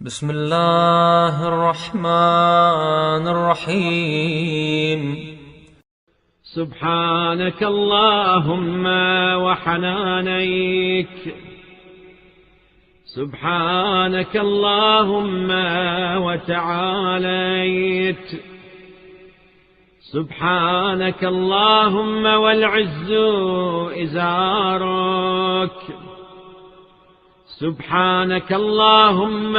بسم الله الرحمن الرحيم. سبحانك اللهم وحنانيك، سبحانك اللهم وتعاليت، سبحانك اللهم والعز إزارك، سبحانك اللهم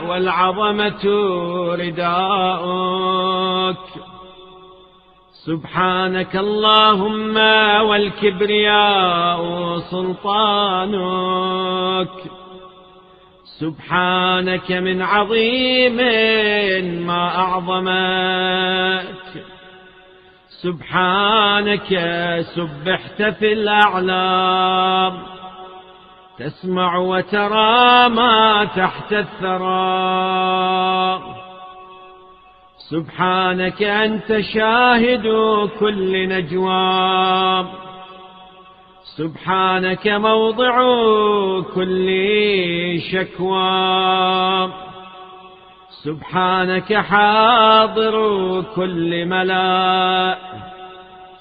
والعظمة رداؤك، سبحانك اللهم والكبرياء سلطانك، سبحانك من عظيم ما أعظمك، سبحانك سبحت في الأعلام، تسمع وترى ما تحت الثرى، سبحانك أنت شاهد كل نجوى، سبحانك موضع كل شكوى، سبحانك حاضر كل ملاء،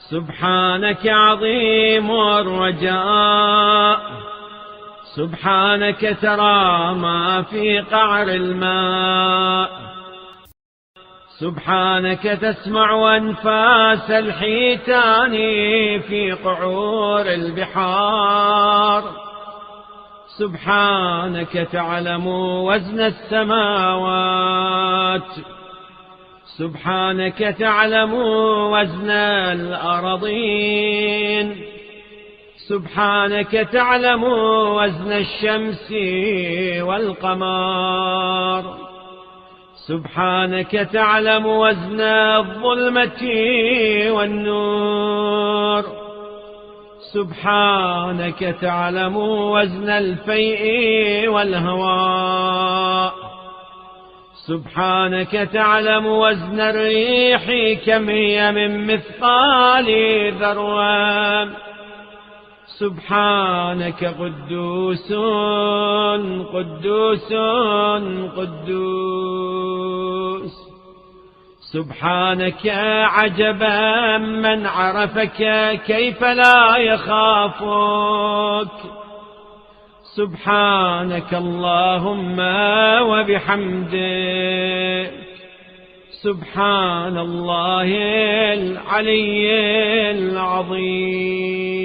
سبحانك عظيم الرجاء، سبحانك ترى ما في قعر الماء، سبحانك تسمع أنفاس الحيتان في قعور البحار، سبحانك تعلم وزن السماوات، سبحانك تعلم وزن الأراضين، سبحانك تعلم وزن الشمس والقمر، سبحانك تعلم وزن الظلمة والنور، سبحانك تعلم وزن الفيء والهواء، سبحانك تعلم وزن الريح كم هي من مثقال ذرة، سبحانك قدوس قدوس قدوس، سبحانك عجبا من عرفك كيف لا يخافك، سبحانك اللهم وبحمدك، سبحان الله العلي العظيم.